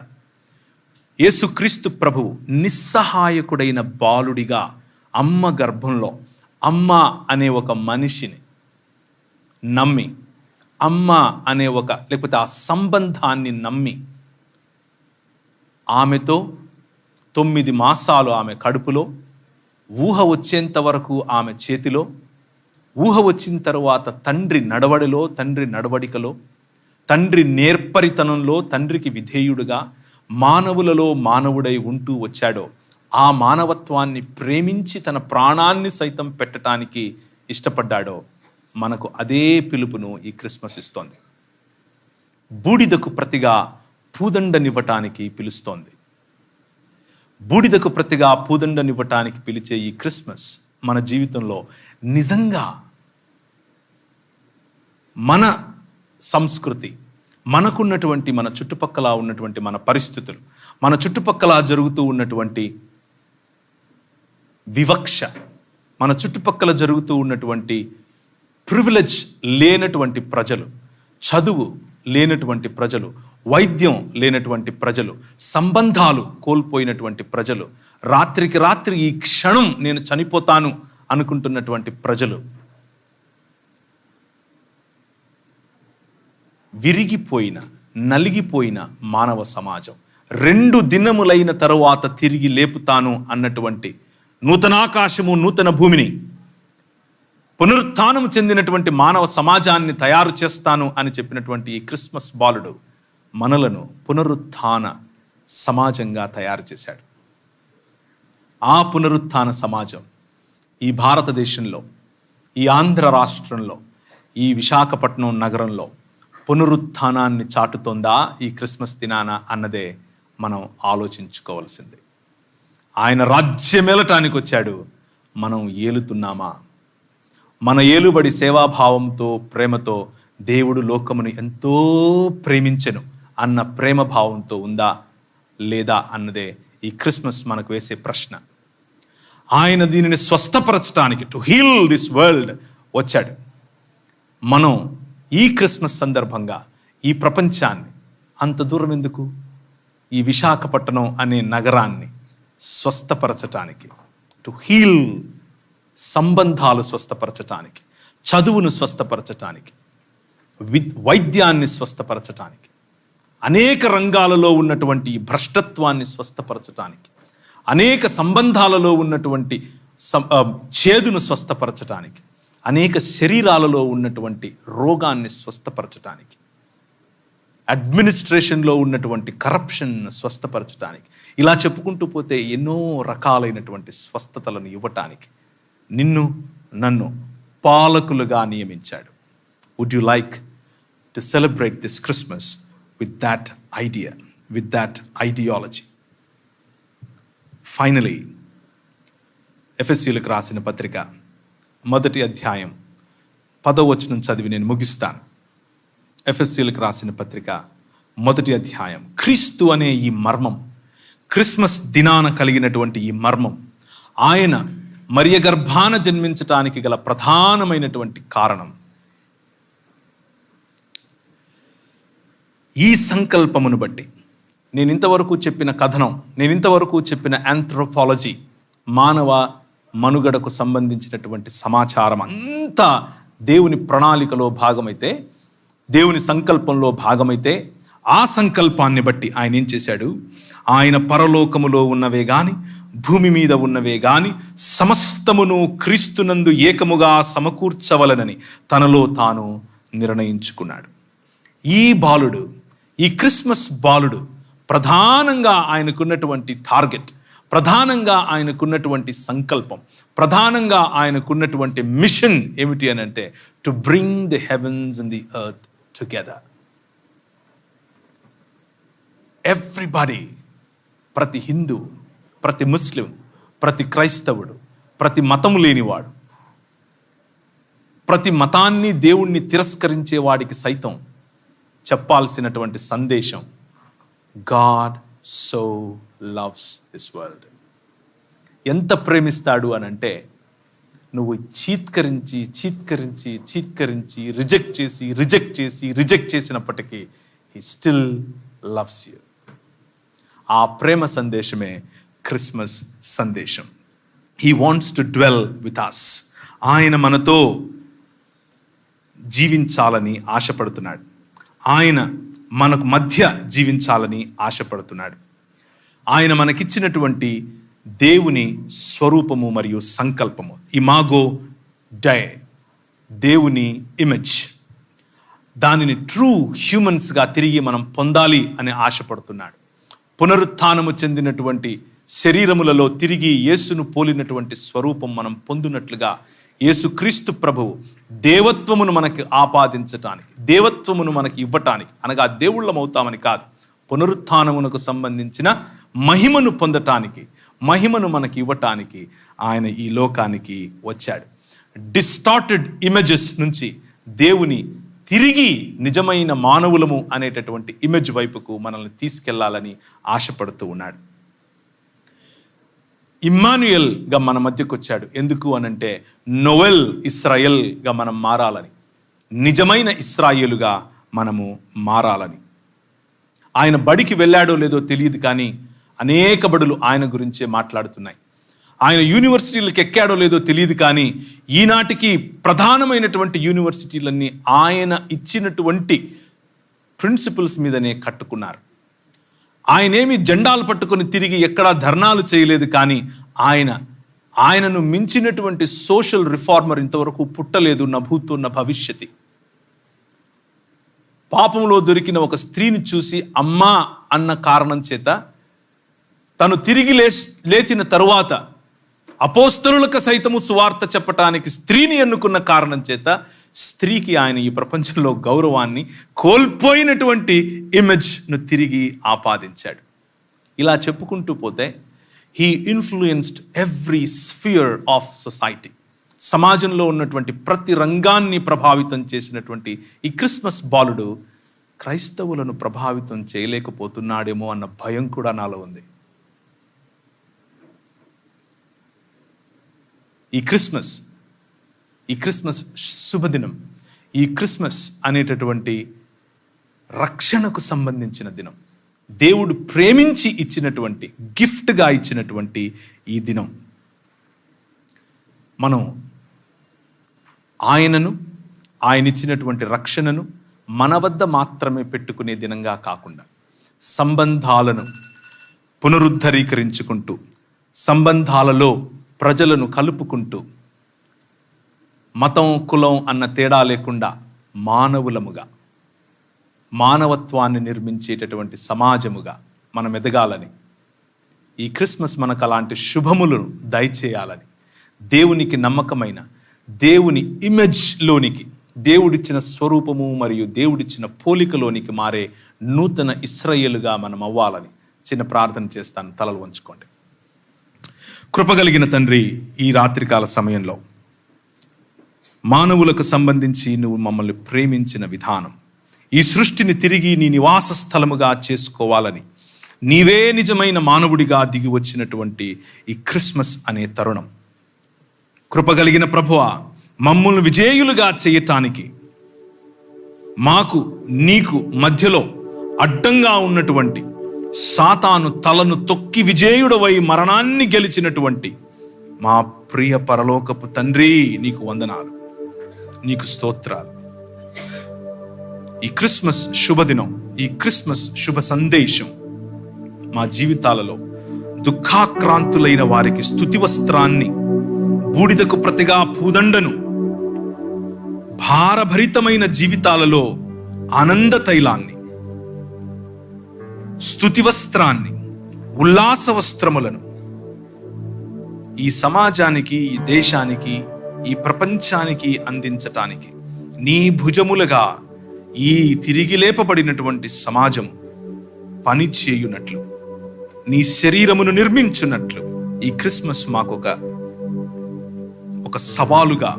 యేసుక్రీస్తు ప్రభువు నిస్సహాయకుడైన బాలుడిగా అమ్మ గర్భంలో అమ్మ అనే ఒక మనిషిని నమ్మి, అమ్మ అనే లేకపోతే ఆ సంబంధాన్ని నమ్మి, ఆమెతో 9 మాసాలు ఆమె కడుపులో, ఊహ వచ్చేంత వరకు ఆమె చేతిలో, ఊహ వచ్చిన తరువాత తండ్రి నడవడిలో, తండ్రి నడవడికలో, తండ్రి నేర్పరితనంలో తండ్రికి విధేయుడుగా మానవులలో మానవుడై ఉంటూ వచ్చాడో, ఆ మానవత్వాన్ని ప్రేమించి తన ప్రాణాన్ని సైతం పెట్టడానికి ఇష్టపడ్డాడో, మనకు అదే పిలుపును ఈ క్రిస్మస్ ఇస్తోంది. బూడిదకు ప్రతిగా పూదండనివ్వటానికి పిలుస్తోంది. బూడిదకు ప్రతిగా పూదండనివ్వటానికి పిలిచే ఈ క్రిస్మస్ మన జీవితంలో నిజంగా మన సంస్కృతి, మనకున్నటువంటి మన చుట్టుపక్కల ఉన్నటువంటి మన పరిస్థితులు, మన చుట్టుపక్కల జరుగుతూ ఉన్నటువంటి వివక్ష, మన చుట్టుపక్కల జరుగుతూ ఉన్నటువంటి ప్రివిలేజ్ లేనటువంటి ప్రజలు, చదువు లేనటువంటి ప్రజలు, వైద్యం లేనటువంటి ప్రజలు, సంబంధాలు కోల్పోయినటువంటి ప్రజలు, రాత్రికి రాత్రి ఈ క్షణం నేను చనిపోతాను అనుకుంటున్నటువంటి ప్రజలు, విరిగిపోయిన నలిగిపోయిన మానవ సమాజం, 2 దినములైన తరువాత తిరిగి లేపుతాను అన్నటువంటి నూతనాకాశము నూతన భూమిని పునరుత్థానం చెందినటువంటి మానవ సమాజాన్ని తయారు చేస్తాను అని చెప్పినటువంటి ఈ క్రిస్మస్ బాలుడు మనలను పునరుత్థాన సమాజంగా తయారు చేశాడు. ఆ పునరుత్థాన సమాజం ఈ భారతదేశంలో, ఈ ఆంధ్ర రాష్ట్రంలో, ఈ విశాఖపట్నం నగరంలో పునరుత్థానాన్ని చాటుతోందా ఈ క్రిస్మస్ దినాన అన్నదే మనం ఆలోచించుకోవాల్సింది. ఆయన రాజ్యమేలటానికి వచ్చాడు, మనం ఏలుతున్నామా? మన ఏలుబడి సేవాభావంతో, ప్రేమతో దేవుడు లోకమును ఎంతో ప్రేమించెను అన్న ప్రేమ భావంతో ఉందా లేదా అన్నదే ఈ క్రిస్మస్ మనకు వేసే ప్రశ్న. ఆయన దీనిని స్వస్థపరచడానికి, టు హీల్ దిస్ వరల్డ్ వచ్చాడు. మనం ఈ క్రిస్మస్ సందర్భంగా ఈ ప్రపంచాన్ని, అంత దూరం ఎందుకు, ఈ విశాఖపట్నం అనే నగరాన్ని స్వస్థపరచటానికి, టు హీల్, సంబంధాలు స్వస్థపరచటానికి, చదువును స్వస్థపరచటానికి, వైద్యాన్ని స్వస్థపరచటానికి, అనేక రంగాలలో ఉన్నటువంటి భ్రష్టత్వాన్ని స్వస్థపరచటానికి, అనేక సంబంధాలలో ఉన్నటువంటి చేదును స్వస్థపరచటానికి, అనేక శరీరాలలో ఉన్నటువంటి రోగాన్ని స్వస్థపరచటానికి, అడ్మినిస్ట్రేషన్లో ఉన్నటువంటి కరప్షన్ స్వస్థపరచటానికి, ఇలా చెప్పుకుంటూ పోతే ఎన్నో రకాలైనటువంటి స్వస్థతలను ఇవ్వటానికి నిన్ను నన్ను పాలకులుగా నియమించాడు. Would you like to celebrate this Christmas with that idea, with that ideology? Finally, ఎఫెసీయులకు రాసిన పత్రిక 1వ అధ్యాయం 10వ వచనం చదివి నేను ముగిస్తాను. ఎఫెసీయులకు రాసిన పత్రిక 1వ అధ్యాయం. క్రీస్తు అనే ఈ మర్మం, క్రిస్మస్ దినాన కలిగినటువంటి ఈ మర్మం, ఆయన మరియ గర్భాన జన్మించటానికి గల ప్రధానమైనటువంటి కారణం. ఈ సంకల్పమును బట్టి నేను ఇంతవరకు చెప్పిన కథనం, నేను ఇంతవరకు చెప్పిన ఆంథ్రోపాలజీ, మానవ మనుగడకు సంబంధించినటువంటి సమాచారం అంతా దేవుని ప్రణాళికలో భాగమైతే, దేవుని సంకల్పంలో భాగమైతే, ఆ సంకల్పాన్ని బట్టి ఆయన ఏం చేశాడు? ఆయన పరలోకములో ఉన్నవే గాని, భూమి మీద ఉన్నవే గాని సమస్తమును క్రీస్తునందు ఏకముగా సమకూర్చవలనని తనలో తాను నిర్ణయించుకున్నాడు. ఈ బాలుడు, ఈ క్రిస్మస్ బాలుడు ప్రధానంగా ఆయనకున్నటువంటి టార్గెట్, ప్రధానంగా ఆయనకున్నటువంటి సంకల్పం, ప్రధానంగా ఆయనకున్నటువంటి మిషన్ ఏమిటి అని అంటే, to bring the heavens and the earth together. Everybody, ప్రతి హిందూ, ప్రతి ముస్లిం, ప్రతి క్రైస్తవుడు, ప్రతి మతము లేనివాడు, ప్రతి మతాన్ని, దేవుణ్ణి తిరస్కరించే వాడికి సైతం చెప్పాల్సినటువంటి సందేశం, God so loves this world. ఎంత ప్రేమిస్తాడు అనంటే, నువ్వు చీత్కరించి చీత్కరించి చీత్కరించి రిజెక్ట్ చేసినప్పటికీ హీ స్టిల్ లవ్స్ యూ. ఆ ప్రేమ సందేశమే క్రిస్మస్ సందేశం. He wants to dwell with us. ఆయన మనతో జీవించాలని ఆశపడుతున్నాడు. ఆయన మనకు మధ్య జీవించాలని ఆశపడుతున్నాడు. ఆయన మనకిచ్చినటువంటి దేవుని స్వరూపము మరియు సంకల్పము, ఇమాగో డై, దేవుని ఇమేజ్, దానిని ట్రూ హ్యూమన్స్గా తిరిగి మనం పొందాలి అని ఆశపడుతున్నాడు. పునరుత్థానము చెందినటువంటి శరీరములలో తిరిగి యేసును పోలినటువంటి స్వరూపం మనం పొందినట్లుగా యేసుక్రీస్తు ప్రభువు దేవత్వమును మనకి ఆపాదించటానికి, దేవత్వమును మనకి ఇవ్వటానికి, అనగా దేవుళ్ళం అవుతామని కాదు, పునరుత్థానమునకు సంబంధించిన మహిమను పొందటానికి, మహిమను మనకి ఇవ్వటానికి ఆయన ఈ లోకానికి వచ్చాడు. డిస్టార్టెడ్ ఇమేజెస్ నుంచి దేవుని తిరిగి నిజమైన మానవులము అనేటటువంటి ఇమేజ్ వైపుకు మనల్ని తీసుకెళ్లాలని ఆశపడుతూ ఉన్నాడు. ఇమ్మాన్యుయల్గా మన మధ్యకు వచ్చాడు. ఎందుకు అనంటే, నోవెల్ ఇస్రాయెల్గా మనం మారాలని, నిజమైన ఇస్రాయేలుగా మనము మారాలని. ఆయన బడికి వెళ్ళాడో లేదో తెలియదు, కానీ అనేక బడులు ఆయన గురించే మాట్లాడుతున్నాయి. ఆయన యూనివర్సిటీలకు ఎక్కాడో లేదో తెలియదు, కానీ ఈనాటికి ప్రధానమైనటువంటి యూనివర్సిటీలన్నీ ఆయన ఇచ్చినటువంటి ప్రిన్సిపల్స్ మీదనే కట్టుకున్నారు. ఆయనేమి జెండాలు పట్టుకొని తిరిగి ఎక్కడా ధర్నాలు చేయలేదు, కానీ ఆయన ఆయనను మించినటువంటి సోషల్ రిఫార్మర్ ఇంతవరకు పుట్టలేదు, నా భూతో నా భవిష్యతి. పాపంలో దొరికిన ఒక స్త్రీని చూసి అమ్మా అన్న కారణం చేత, తను తిరిగి లేచిన తరువాత అపోస్తలులకు సైతము సువార్త చెప్పటానికి స్త్రీని ఎన్నుకున్న కారణం చేత స్త్రీకి ఆయన ఈ ప్రపంచంలో గౌరవాన్ని కోల్పోయినటువంటి ఇమేజ్ను తిరిగి ఆపాదించాడు. ఇలా చెప్పుకుంటూ పోతే he influenced every sphere of society. సమాజంలో ఉన్నటువంటి ప్రతి రంగాన్ని ప్రభావితం చేసినటువంటి ఈ క్రిస్మస్ బాలుడు క్రైస్తవులను ప్రభావితం చేయలేకపోతున్నాడేమో అన్న భయం కూడా నాలో ఉంది. ఈ క్రిస్మస్ శుభదినం, ఈ క్రిస్మస్ అనేటటువంటి రక్షణకు సంబంధించిన దినం, దేవుడు ప్రేమించి ఇచ్చినటువంటి గిఫ్ట్గా ఇచ్చినటువంటి ఈ దినం మనం ఆయనను, ఆయన ఇచ్చినటువంటి రక్షణను మన వద్ద మాత్రమే పెట్టుకునే దినంగా కాకుండా సంబంధాలను పునరుద్ధరీకరించుకుంటూ, సంబంధాలలో ప్రజలను కలుపుకుంటూ, మతం కులం అన్న తేడా లేకుండా మానవులముగా, మానవత్వాన్ని నిర్మించేటటువంటి సమాజముగా మనం ఎదగాలని, ఈ క్రిస్మస్ మనకు అలాంటి శుభములను దయచేయాలని, దేవునికి నమ్మకమైన దేవుని ఇమేజ్లోనికి, దేవుడిచ్చిన స్వరూపము మరియు దేవుడిచ్చిన పోలికలోనికి మారే నూతన ఇశ్రాయేలుగా మనం అవ్వాలని చిన్న ప్రార్థన చేస్తాను. తలలు వంచుకోండి. కృపగలిగిన తండ్రి, ఈ రాత్రికాల సమయంలో మానవులకు సంబంధించి నువ్వు మమ్మల్ని ప్రేమించిన విధానం, ఈ సృష్టిని తిరిగి నీ నివాస స్థలముగా చేసుకోవాలని నీవే నిజమైన మానవుడిగా దిగి వచ్చినటువంటి ఈ క్రిస్మస్ అనే తరుణం, కృపగలిగిన ప్రభువా, మమ్మల్ని విజేయులుగా చేయటానికి మాకు నీకు మధ్యలో అడ్డంగా ఉన్నటువంటి సాతాను తలను తొక్కి విజేయుడవై మరణాన్ని గెలిచినటువంటి మా ప్రియ పరలోకపు తండ్రి, నీకు వందనాలు, నీకు స్తోత్రాలు. ఈ క్రిస్మస్ శుభదినం, ఈ క్రిస్మస్ శుభ సందేశం మా జీవితాలలో దుఃఖాక్రాంతులైన వారికి స్తుతి వస్త్రాన్ని, బూడిదకు ప్రతిగా పూదండను, భారభరితమైన జీవితాలలో ఆనంద తైలాన్ని, స్తుతి వస్త్రాన్ని, ఉల్లాస వస్త్రములను ఈ సమాజానికి, ఈ దేశానికి, ఈ ప్రపంచానికి అందించటానికి నీ భుజములుగా ఈ తిరిగి లేపబడినటువంటి సమాజము పని చేయునట్లు, నీ శరీరమును నిర్మించున్నట్లు ఈ క్రిస్మస్ మాకు ఒక సవాలుగా,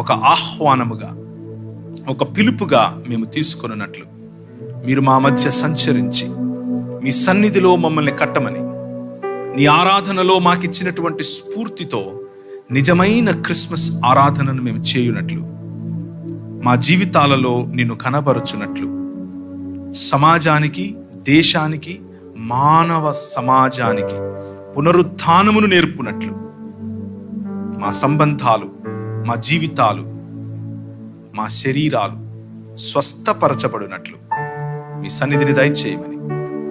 ఒక ఆహ్వానముగా, ఒక పిలుపుగా మేము తీసుకొనున్నట్లు మీరు మా మధ్య సంచరించి మీ సన్నిధిలో మమ్మల్ని కట్టమని, నీ ఆరాధనలో మాకిచ్చినటువంటి స్ఫూర్తితో నిజమైన క్రిస్మస్ ఆరాధనను మేము చేయునట్లు, మా జీవితాలలో నిన్ను కనబరుచున్నట్లు, సమాజానికి, దేశానికి, మానవ సమాజానికి పునరుత్థానమును నేర్పునట్లు, మా సంబంధాలు, మా జీవితాలు, మా శరీరాలు స్వస్థపరచబడినట్లు మీ సన్నిధిని దయచేయమని,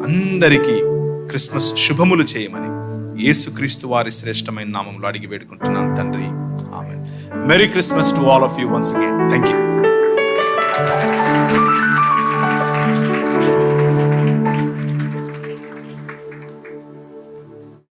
అందరికీ క్రిస్మస్ శుభములు చేయమని యేసుక్రీస్తు వారి శ్రేష్టమైన నామములో అడిగి వేడుకుంటున్నాను తండ్రి, ఆమేన్. Merry Christmas to all of you once again. Thank you.